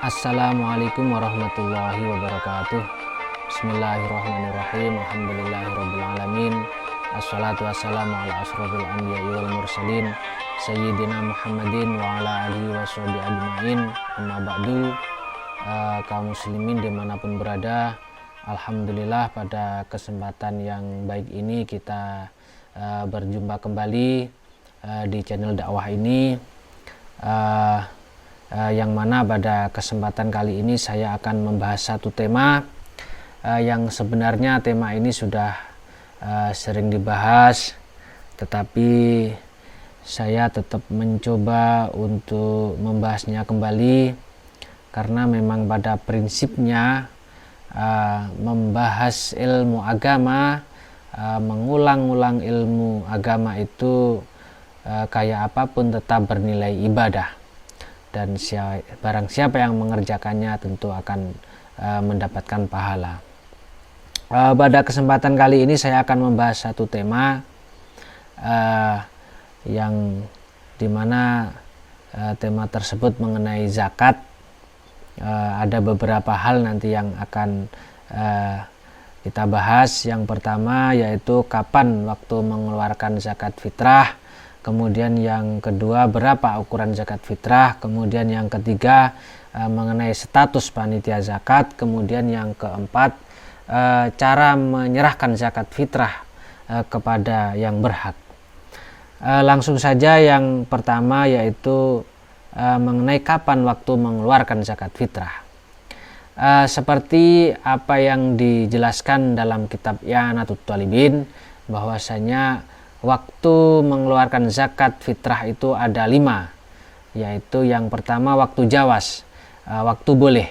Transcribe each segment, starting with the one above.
Assalamualaikum warahmatullahi wabarakatuh. Bismillahirrahmanirrahim. Alhamdulillahirrabbilalamin. Assalatu wassalamu ala asrofil anbiya'i wal mursalin Sayyidina Muhammadin wa ala alihi wa sahbihi ajma'in. Amma ba'du. Kaum muslimin dimanapun berada, alhamdulillah pada kesempatan yang baik ini kita berjumpa kembali di channel dakwah ini, yang mana pada kesempatan kali ini saya akan membahas satu tema yang sebenarnya tema ini sudah sering dibahas, tetapi saya tetap mencoba untuk membahasnya kembali karena memang pada prinsipnya membahas ilmu agama, mengulang-ulang ilmu agama itu kayak apapun tetap bernilai ibadah. Dan barang siapa yang mengerjakannya tentu akan mendapatkan pahala. Pada kesempatan kali ini saya akan membahas satu tema yang dimana tema tersebut mengenai zakat. Ada beberapa hal nanti yang akan kita bahas. Yang pertama yaitu kapan waktu mengeluarkan zakat fitrah. Kemudian yang kedua, berapa ukuran zakat fitrah. Kemudian yang ketiga, mengenai status panitia zakat. Kemudian yang keempat, cara menyerahkan zakat fitrah kepada yang berhak. Langsung saja yang pertama yaitu mengenai kapan waktu mengeluarkan zakat fitrah. Seperti apa yang dijelaskan dalam kitab I'anatul Talibin, bahwasanya waktu mengeluarkan zakat fitrah itu ada 5, yaitu yang pertama waktu jawas, waktu boleh,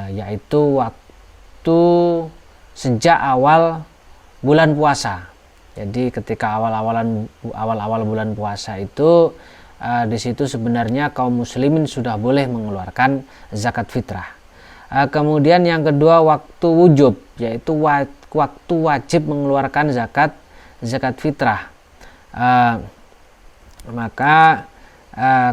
yaitu waktu sejak awal bulan puasa. Jadi ketika awal bulan puasa itu di situ sebenarnya kaum muslimin sudah boleh mengeluarkan zakat fitrah. Kemudian yang kedua waktu wujub, yaitu waktu wajib mengeluarkan zakat fitrah. Maka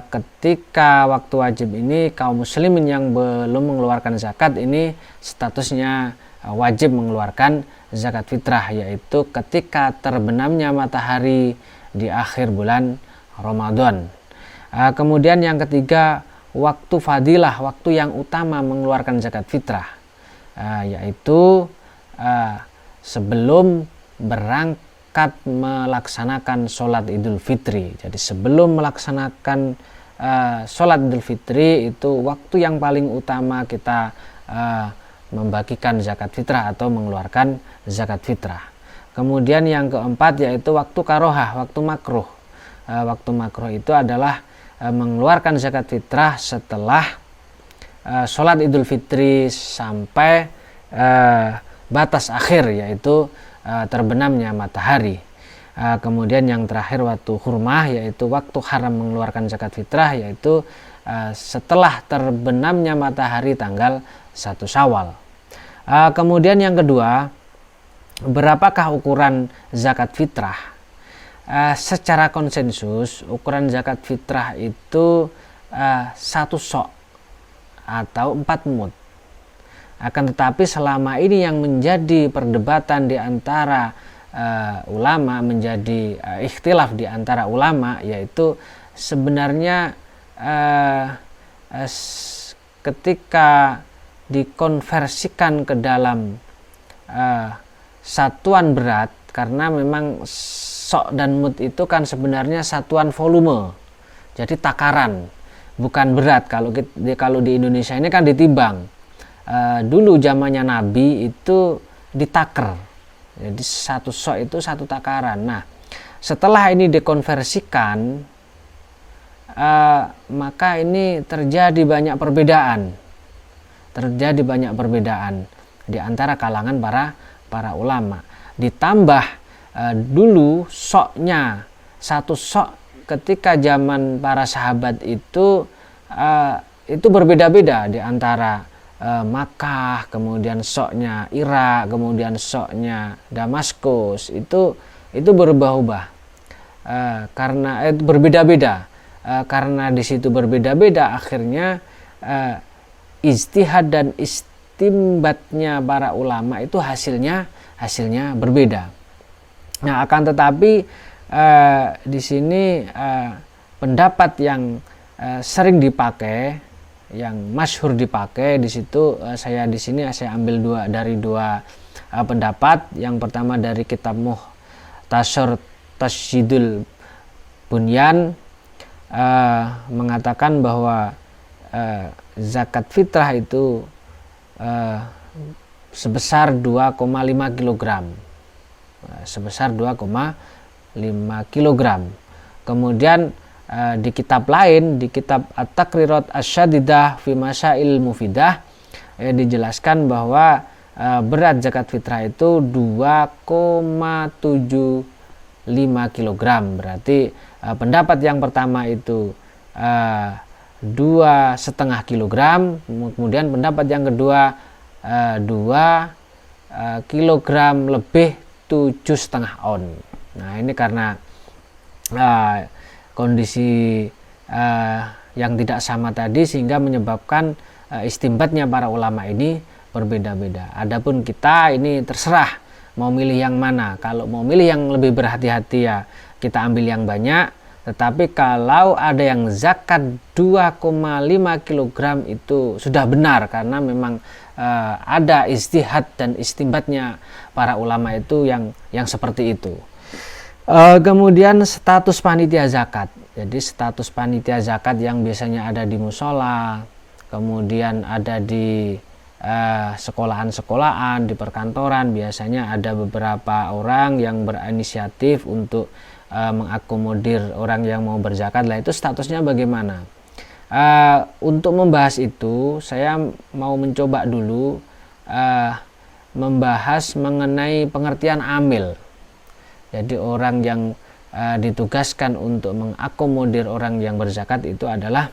ketika waktu wajib ini kaum muslimin yang belum mengeluarkan zakat ini statusnya wajib mengeluarkan zakat fitrah, yaitu ketika terbenamnya matahari di akhir bulan Ramadan. Kemudian yang ketiga waktu fadilah, waktu yang utama mengeluarkan zakat fitrah, yaitu sebelum berangkat melaksanakan sholat Idul Fitri. Jadi sebelum melaksanakan sholat Idul Fitri itu waktu yang paling utama kita membagikan zakat fitrah atau mengeluarkan zakat fitrah. Kemudian yang keempat yaitu waktu karohah, waktu makruh. Waktu makruh itu adalah mengeluarkan zakat fitrah setelah sholat Idul Fitri sampai batas akhir, yaitu terbenamnya matahari. Kemudian yang terakhir waktu hurmah, yaitu waktu haram mengeluarkan zakat fitrah, yaitu setelah terbenamnya matahari tanggal 1 Syawal. Kemudian yang kedua, berapakah ukuran zakat fitrah? Secara konsensus ukuran zakat fitrah itu 1 sok atau 4 mud. Akan tetapi selama ini yang menjadi perdebatan di antara ulama, menjadi ikhtilaf di antara ulama, yaitu sebenarnya ketika dikonversikan ke dalam satuan berat, karena memang sok dan mud itu kan sebenarnya satuan volume, jadi takaran, bukan berat. Kalau di Indonesia ini kan ditimbang. Dulu zamannya Nabi itu ditaker, jadi 1 sok itu 1 takaran. Nah, setelah ini dikonversikan, maka ini terjadi banyak perbedaan di antara kalangan para ulama. Ditambah dulu soknya 1 sok ketika zaman para sahabat itu berbeda-beda di antara Makkah, kemudian soknya Irak, kemudian soknya Damaskus, itu berubah-ubah karena berbeda-beda. Karena di situ berbeda-beda, akhirnya ijtihad dan istimbatnya para ulama itu hasilnya berbeda. Nah, akan tetapi di sini pendapat yang sering dipakai, yang masyhur dipakai di situ, saya ambil dua pendapat. Yang pertama dari kitab Mukhtasar Tasydidul Bunyan, mengatakan bahwa zakat fitrah itu sebesar 2,5 kg. Sebesar 2,5 kg. Kemudian di kitab lain, di kitab At-Taqrirat Asy-Syadidah fi Masail Mufidah, dijelaskan bahwa berat zakat fitrah itu 2,75 kg. Berarti pendapat yang pertama itu 2,5 kg, kemudian pendapat yang kedua 2 kg lebih 7,5 on. Nah, ini karena kondisi yang tidak sama tadi, sehingga menyebabkan istimbatnya para ulama ini berbeda-beda. Adapun kita ini terserah mau milih yang mana. Kalau mau milih yang lebih berhati-hati, ya kita ambil yang banyak. Tetapi kalau ada yang zakat 2,5 kg itu sudah benar, karena memang ada ijtihad dan istimbatnya para ulama itu yang seperti itu. Kemudian status panitia zakat. Jadi status panitia zakat yang biasanya ada di musola, kemudian ada di sekolahan-sekolahan, di perkantoran, biasanya ada beberapa orang yang berinisiatif untuk mengakomodir orang yang mau berzakat. Lah, itu statusnya bagaimana? Untuk membahas itu, saya mau mencoba dulu membahas mengenai pengertian amil. Jadi orang yang ditugaskan untuk mengakomodir orang yang berzakat itu adalah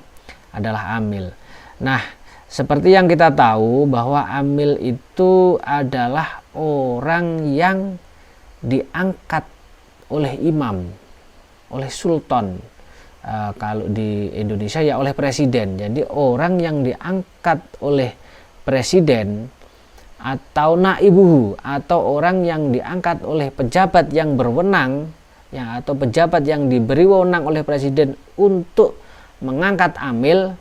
amil. Nah, seperti yang kita tahu bahwa amil itu adalah orang yang diangkat oleh imam, oleh sultan. Kalau di Indonesia ya oleh presiden. Jadi orang yang diangkat oleh presiden atau naibuhu, atau orang yang diangkat oleh pejabat yang berwenang, ya, atau pejabat yang diberi wewenang oleh presiden untuk mengangkat amil,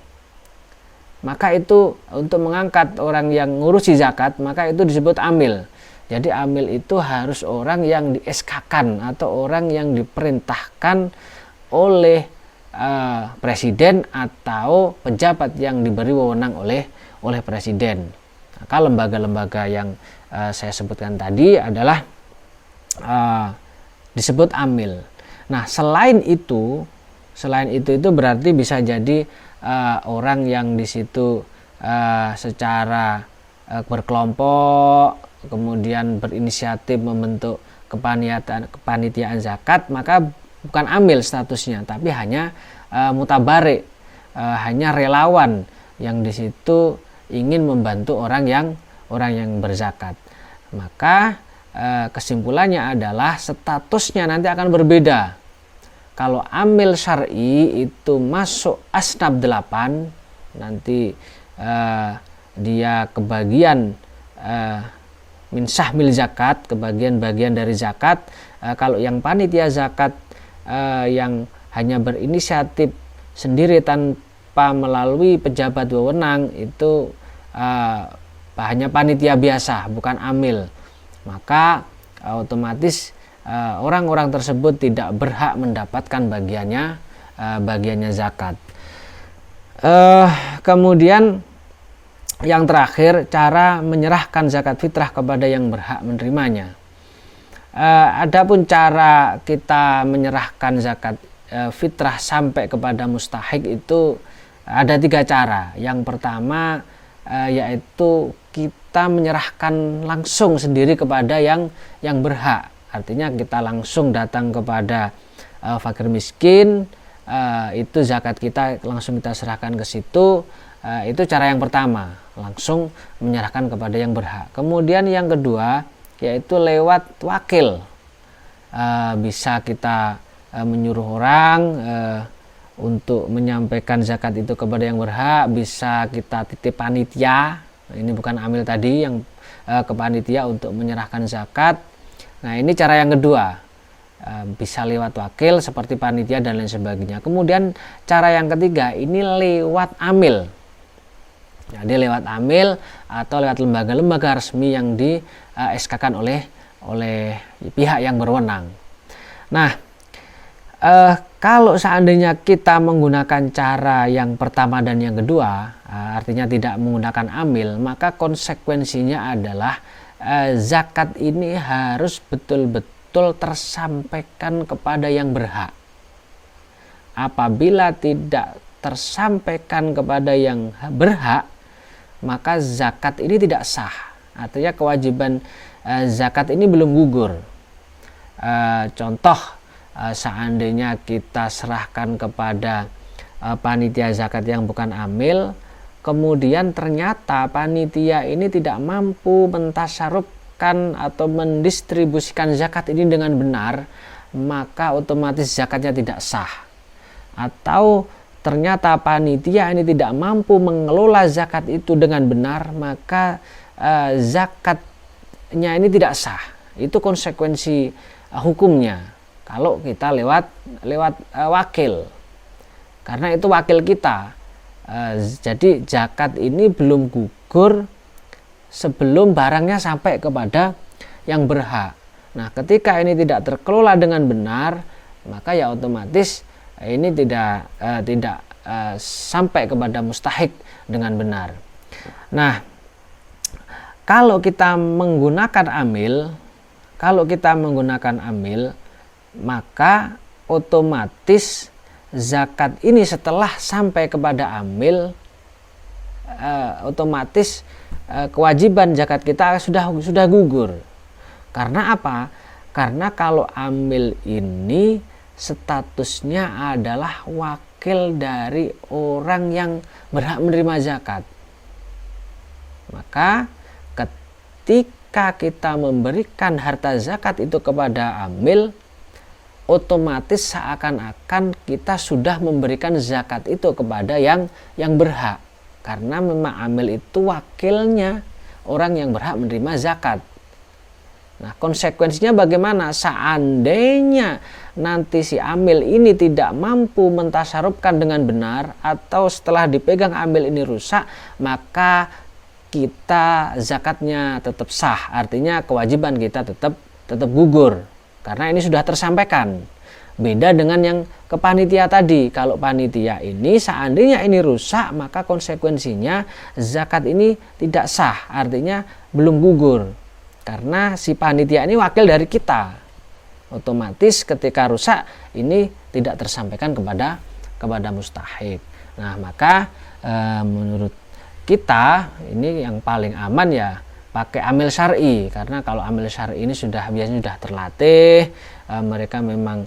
maka itu untuk mengangkat orang yang ngurusi zakat, maka itu disebut amil. Jadi amil itu harus orang yang di-SK-kan atau orang yang diperintahkan oleh presiden atau pejabat yang diberi wewenang oleh presiden. Maka lembaga-lembaga yang saya sebutkan tadi adalah disebut amil. Nah, selain itu berarti bisa jadi orang yang di situ secara berkelompok, kemudian berinisiatif membentuk kepanitiaan zakat, maka bukan amil statusnya, tapi hanya mutabarik, hanya relawan yang di situ ingin membantu orang yang berzakat. Maka kesimpulannya adalah statusnya nanti akan berbeda. Kalau amil syar'i itu masuk asnaf 8, nanti dia kebagian min sahmil zakat, kebagian-bagian dari zakat. Kalau yang panitia zakat yang hanya berinisiatif sendiri tanpa melalui pejabat wewenang, itu hanya panitia biasa, bukan amil. Maka otomatis orang-orang tersebut tidak berhak mendapatkan bagiannya zakat. Kemudian yang terakhir, cara menyerahkan zakat fitrah kepada yang berhak menerimanya. Adapun cara kita menyerahkan zakat fitrah sampai kepada mustahik itu ada 3 cara. Yang pertama yaitu kita menyerahkan langsung sendiri kepada yang berhak. Artinya kita langsung datang kepada fakir miskin, itu zakat kita langsung kita serahkan ke situ. Itu cara yang pertama, langsung menyerahkan kepada yang berhak. Kemudian yang kedua yaitu lewat wakil. Bisa kita menyuruh orang untuk menyampaikan zakat itu kepada yang berhak, bisa kita titip panitia. Ini bukan amil tadi, yang ke panitia untuk menyerahkan zakat. Nah, ini cara yang kedua, bisa lewat wakil seperti panitia dan lain sebagainya. Kemudian cara yang ketiga, ini lewat amil. Jadi lewat amil atau lewat lembaga-lembaga resmi yang di SK-kan oleh pihak yang berwenang. Nah, kalau seandainya kita menggunakan cara yang pertama dan yang kedua, artinya tidak menggunakan amil, maka konsekuensinya adalah zakat ini harus betul-betul tersampaikan kepada yang berhak. Apabila tidak tersampaikan kepada yang berhak, maka zakat ini tidak sah. Artinya kewajiban zakat ini belum gugur. Contoh, seandainya kita serahkan kepada panitia zakat yang bukan amil, kemudian ternyata panitia ini tidak mampu mentasarufkan atau mendistribusikan zakat ini dengan benar, maka otomatis zakatnya tidak sah. Atau ternyata panitia ini tidak mampu mengelola zakat itu dengan benar, maka zakatnya ini tidak sah. Itu konsekuensi hukumnya kalau kita lewat wakil, karena itu wakil kita. Jadi zakat ini belum gugur sebelum barangnya sampai kepada yang berhak. Nah, ketika ini tidak terkelola dengan benar, maka ya otomatis ini tidak sampai kepada mustahik dengan benar. Nah, kalau kita menggunakan amil, maka otomatis zakat ini setelah sampai kepada amil, otomatis kewajiban zakat kita sudah gugur. Karena apa? Karena kalau amil ini statusnya adalah wakil dari orang yang berhak menerima zakat. Maka ketika kita memberikan harta zakat itu kepada amil, otomatis seakan-akan kita sudah memberikan zakat itu kepada yang berhak. Karena memang amil itu wakilnya orang yang berhak menerima zakat. Nah, konsekuensinya bagaimana? Seandainya nanti si amil ini tidak mampu mentasarufkan dengan benar, atau setelah dipegang amil ini rusak, maka kita zakatnya tetap sah. Artinya kewajiban kita tetap gugur, karena ini sudah tersampaikan. Beda dengan yang ke panitia tadi. Kalau panitia ini seandainya ini rusak, maka konsekuensinya zakat ini tidak sah, artinya belum gugur. Karena si panitia ini wakil dari kita, otomatis ketika rusak ini tidak tersampaikan kepada mustahik. Nah, maka menurut kita ini yang paling aman ya pakai amil syar'i, karena kalau amil syar'i ini biasanya sudah terlatih, mereka memang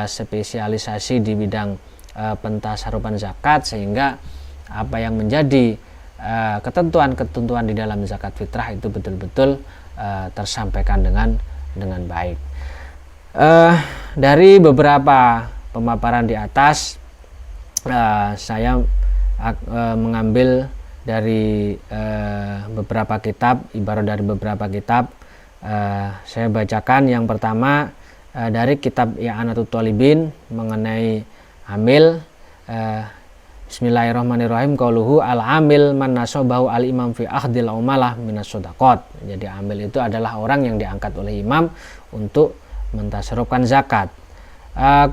spesialisasi di bidang pentasarufan zakat, sehingga apa yang menjadi ketentuan-ketentuan di dalam zakat fitrah itu betul-betul tersampaikan dengan baik. Dari beberapa pemaparan di atas, saya mengambil dari beberapa kitab, ibarat dari beberapa kitab. Saya bacakan yang pertama dari kitab I'anatul Thalibin mengenai amil. Bismillahirrahmanirrahim. Qauluhu al-amil man nasabahu al-imam fi akhdil umalah minas shadaqat. Jadi amil itu adalah orang yang diangkat oleh imam untuk mentasarufkan zakat.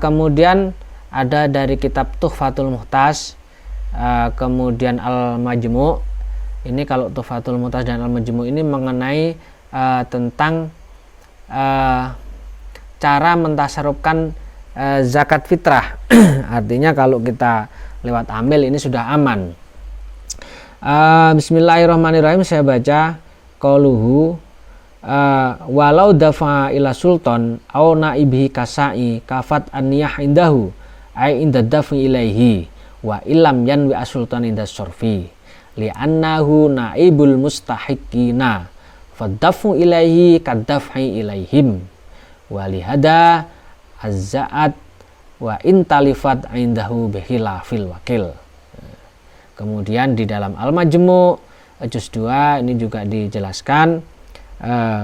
Kemudian ada dari kitab Tuhfatul Muhtaj, kemudian Al-Majmu'. Ini kalau Tuhfatul Muhtaj dan Al-Majmu' ini mengenai tentang cara mentasarufkan zakat fitrah. Artinya kalau kita lewat amil ini sudah aman. Bismillahirrahmanirrahim, saya baca. Qauluhu walau dafa ila sultan au naibihi kasai kafat anniyah indahu ay inda dafi ilaihi wa illam yanwi asultan inda sorfi li'annahu naibul mustahiqina fadafu ilaihi kadaf'i ilaihim walihada azzaat wa intalifat indahu bihilafil wakil. Kemudian di dalam Al-Majmu' juz 2 ini juga dijelaskan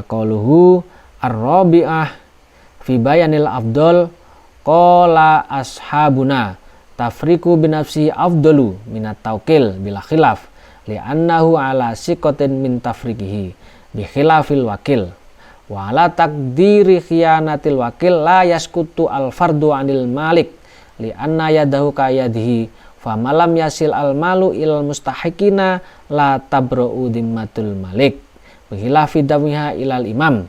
qauluhu ar-rabi'ah fi bayanil afdal qala ashabuna tafriku binafsi afdalu minat taukil bila khilaf li'annahu ala siqatin min tafrikihi bi khilafil wakil wa ala takdiri khiyanatil wakil la yaskutu al fardu anil malik li'anna yadahu kayadihi famalam yasil al malu ilal mustahiqina la tabra'u dimmatul malik bi khilafi dawiha ilal imam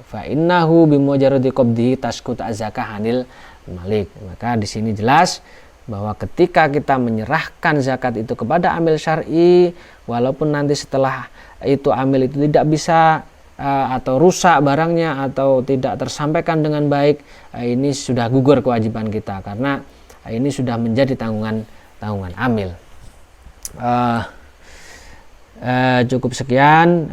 fa innahu bimujarradi qabdihi taskut azakah anil malik. Maka di sini jelas bahwa ketika kita menyerahkan zakat itu kepada amil syar'i, walaupun nanti setelah itu amil itu tidak bisa atau rusak barangnya atau tidak tersampaikan dengan baik, ini sudah gugur kewajiban kita karena ini sudah menjadi tanggungan amil. Cukup sekian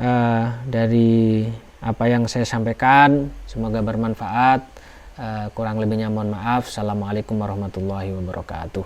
dari apa yang saya sampaikan, semoga bermanfaat. Kurang lebihnya mohon maaf. Assalamualaikum warahmatullahi wabarakatuh.